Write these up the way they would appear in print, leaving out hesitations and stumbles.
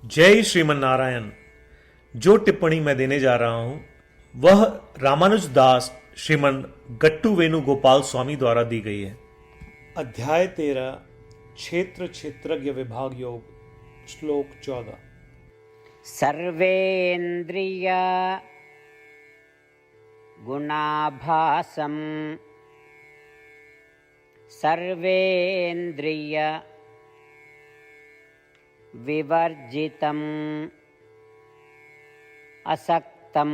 जय श्रीमन नारायण। जो टिप्पणी मैं देने जा रहा हूं वह रामानुज दास श्रीमन गट्टू वेणुगोपाल स्वामी द्वारा दी गई है। अध्याय 13 क्षेत्र क्षेत्रज्ञ विभाग योग श्लोक 14। सर्वेन्द्रिय गुणाभासम सर्वेन्द्रिय विवर्जितम् असक्तं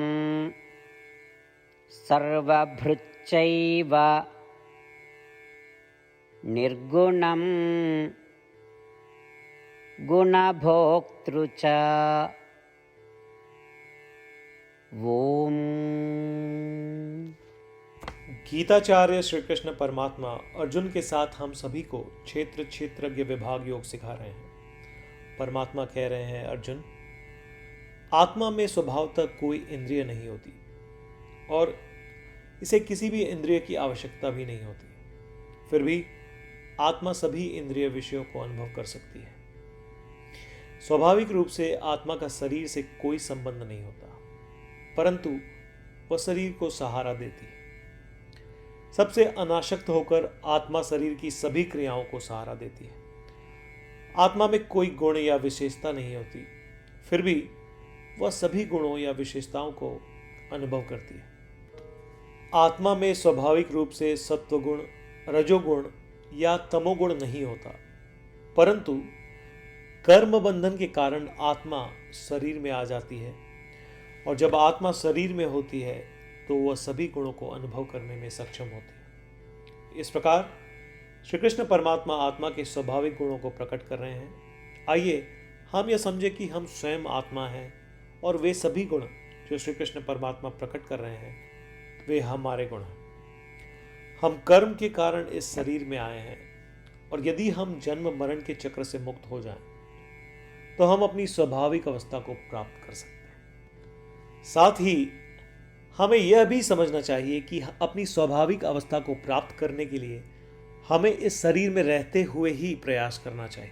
सर्वभृच्चैव निर्गुणं गुणभोक्तृ च। ओम। गीताचार्य श्री कृष्ण परमात्मा अर्जुन के साथ हम सभी को क्षेत्र क्षेत्रज्ञ विभाग योग सिखा रहे हैं। परमात्मा कह रहे हैं, अर्जुन, आत्मा में स्वभावतः कोई इंद्रिय नहीं होती और इसे किसी भी इंद्रिय की आवश्यकता भी नहीं होती। फिर भी आत्मा सभी इंद्रिय विषयों को अनुभव कर सकती है। स्वाभाविक रूप से आत्मा का शरीर से कोई संबंध नहीं होता, परंतु वह शरीर को सहारा देती है। सबसे अनासक्त होकर आत्मा शरीर की सभी क्रियाओं को सहारा देती है। आत्मा में कोई गुण या विशेषता नहीं होती, फिर भी वह सभी गुणों या विशेषताओं को अनुभव करती है। आत्मा में स्वाभाविक रूप से सत्वगुण, रजोगुण या तमोगुण नहीं होता, परंतु कर्म बंधन के कारण आत्मा शरीर में आ जाती है और जब आत्मा शरीर में होती है तो वह सभी गुणों को अनुभव करने में सक्षम होती है। इस प्रकार श्री कृष्ण परमात्मा आत्मा के स्वाभाविक गुणों को प्रकट कर रहे हैं। आइए हम यह समझे कि हम स्वयं आत्मा हैं और वे सभी गुण जो श्री कृष्ण परमात्मा प्रकट कर रहे हैं वे हमारे गुण हैं। हम कर्म के कारण इस शरीर में आए हैं और यदि हम जन्म मरण के चक्र से मुक्त हो जाएं, तो हम अपनी स्वाभाविक अवस्था को प्राप्त कर सकते हैं। साथ ही हमें यह भी समझना चाहिए कि अपनी स्वाभाविक अवस्था को प्राप्त करने के लिए हमें इस शरीर में रहते हुए ही प्रयास करना चाहिए।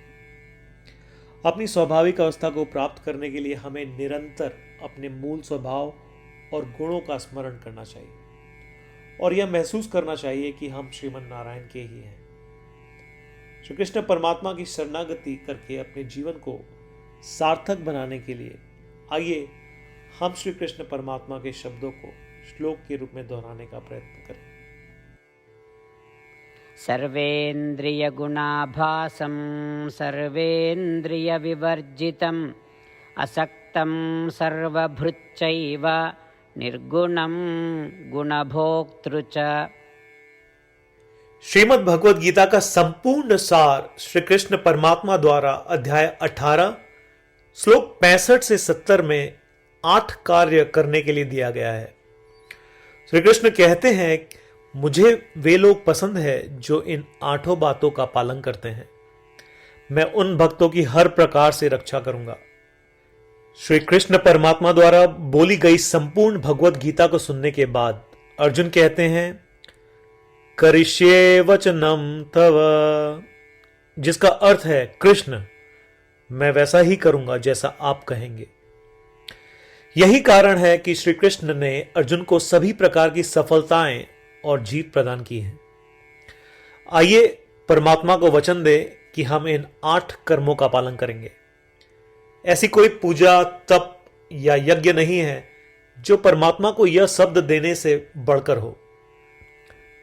अपनी स्वाभाविक अवस्था को प्राप्त करने के लिए हमें निरंतर अपने मूल स्वभाव और गुणों का स्मरण करना चाहिए और यह महसूस करना चाहिए कि हम श्रीमन नारायण के ही हैं। श्री कृष्ण परमात्मा की शरणागति करके अपने जीवन को सार्थक बनाने के लिए आइए हम श्री कृष्ण परमात्मा के शब्दों को श्लोक के रूप में दोहराने का प्रयत्न करें। सर्वेन्द्रिय गुणाभासं सर्वेन्द्रिय विवर्जितम् असक्तं सर्वभृच्चैव निर्गुणं गुणभोक्तृ च। श्रीमद् भगवद गीता का संपूर्ण सार श्री कृष्ण परमात्मा द्वारा अध्याय 18 श्लोक 65 से 70 में 8 कार्य करने के लिए दिया गया है। श्री कृष्ण कहते हैं, मुझे वे लोग पसंद है जो इन 8 बातों का पालन करते हैं। मैं उन भक्तों की हर प्रकार से रक्षा करूंगा। श्री कृष्ण परमात्मा द्वारा बोली गई संपूर्ण भगवद गीता को सुनने के बाद अर्जुन कहते हैं, करिष्ये वचनम तव, जिसका अर्थ है, कृष्ण मैं वैसा ही करूंगा जैसा आप कहेंगे। यही कारण है कि श्री कृष्ण ने अर्जुन को सभी प्रकार की सफलताएं और जीत प्रदान की है। आइए परमात्मा को वचन दे कि हम इन 8 कर्मों का पालन करेंगे। ऐसी कोई पूजा, तप या यज्ञ नहीं है जो परमात्मा को यह शब्द देने से बढ़कर हो।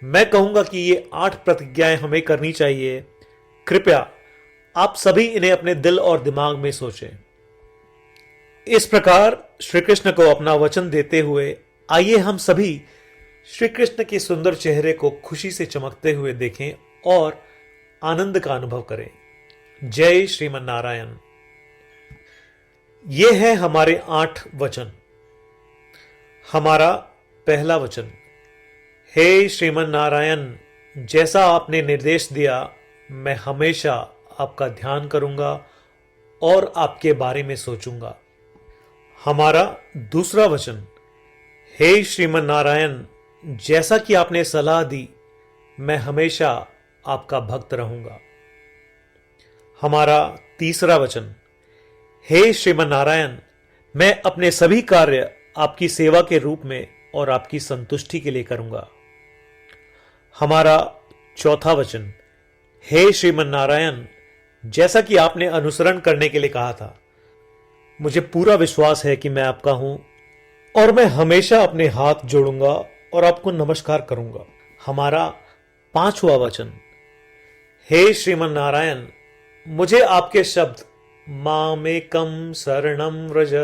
मैं कहूंगा कि ये 8 प्रतिज्ञाएं हमें करनी चाहिए। कृपया आप सभी इन्हें अपने दिल और दिमाग में सोचें। इस प्रकार श्री कृष्ण को अपना वचन देते हुए आइए हम सभी श्री कृष्ण के सुंदर चेहरे को खुशी से चमकते हुए देखें और आनंद का अनुभव करें। जय श्रीमन नारायण। ये है हमारे 8 वचन। हमारा पहला वचन, हे श्रीमन नारायण, जैसा आपने निर्देश दिया मैं हमेशा आपका ध्यान करूंगा और आपके बारे में सोचूंगा। हमारा दूसरा वचन, हे श्रीमन नारायण, जैसा कि आपने सलाह दी मैं हमेशा आपका भक्त रहूंगा। हमारा तीसरा वचन, हे श्रीमन नारायण, मैं अपने सभी कार्य आपकी सेवा के रूप में और आपकी संतुष्टि के लिए करूंगा। हमारा चौथा वचन, हे श्रीमन नारायण, जैसा कि आपने अनुसरण करने के लिए कहा था, मुझे पूरा विश्वास है कि मैं आपका हूं और मैं हमेशा अपने हाथ जोड़ूंगा और आपको नमस्कार करूंगा। हमारा पांचवा वचन, हे श्रीमन नारायण, मुझे आपके शब्द मामेकम शरणम व्रज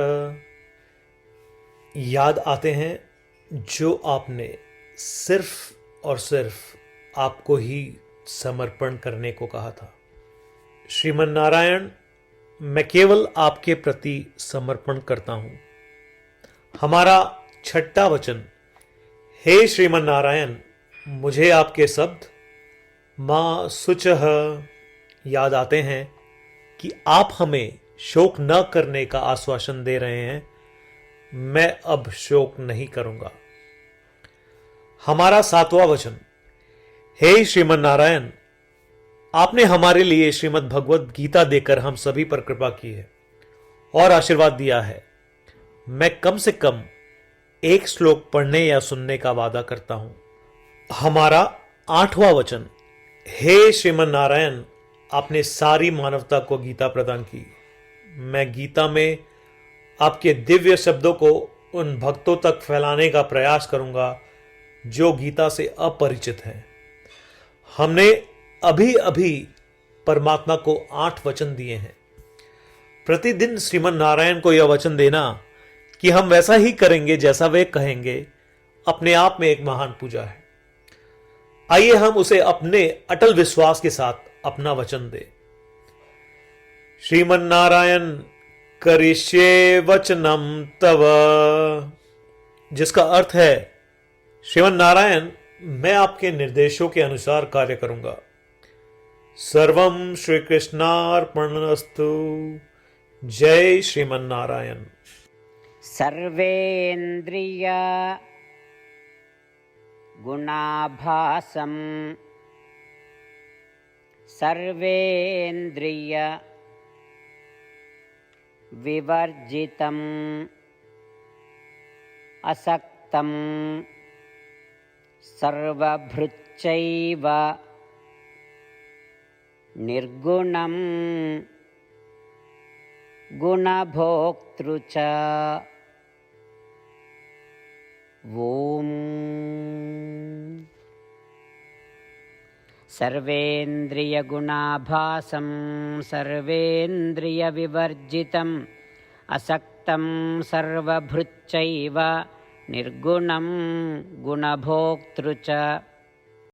याद आते हैं, जो आपने सिर्फ और सिर्फ आपको ही समर्पण करने को कहा था। श्रीमन नारायण, मैं केवल आपके प्रति समर्पण करता हूं। हमारा छठा वचन, हे श्रीमन नारायण, मुझे आपके शब्द मां शुचः याद आते हैं कि आप हमें शोक न करने का आश्वासन दे रहे हैं। मैं अब शोक नहीं करूंगा। हमारा सातवां वचन, हे श्रीमन नारायण, आपने हमारे लिए श्रीमद् भगवद गीता देकर हम सभी पर कृपा की है और आशीर्वाद दिया है। मैं कम से कम एक श्लोक पढ़ने या सुनने का वादा करता हूं। हमारा आठवां वचन, हे श्रीमन नारायण, आपने सारी मानवता को गीता प्रदान की। मैं गीता में आपके दिव्य शब्दों को उन भक्तों तक फैलाने का प्रयास करूंगा जो गीता से अपरिचित हैं। हमने अभी अभी परमात्मा को 8 वचन दिए हैं। प्रतिदिन श्रीमन नारायण को यह वचन देना कि हम वैसा ही करेंगे जैसा वे कहेंगे, अपने आप में एक महान पूजा है। आइए हम उसे अपने अटल विश्वास के साथ अपना वचन दें। श्रीमन नारायण करिष्ये वचनम तव, जिसका अर्थ है, श्रीमन नारायण, मैं आपके निर्देशों के अनुसार कार्य करूंगा। सर्वम श्री कृष्णार्पणमस्तु। जय श्रीमन नारायण। सर्वेन्द्रिय गुणाभासं सर्वेन्द्रिय विवर्जितम् असक्तं सर्वभृच्चैव निर्गुणं गुणभोक्तृ च। ओम सर्वेन्द्रियगुणाभासं सर्वेन्द्रियविवर्जितम् असक्तं सर्वभृच्चैव निर्गुणं गुणभोक्तृ च।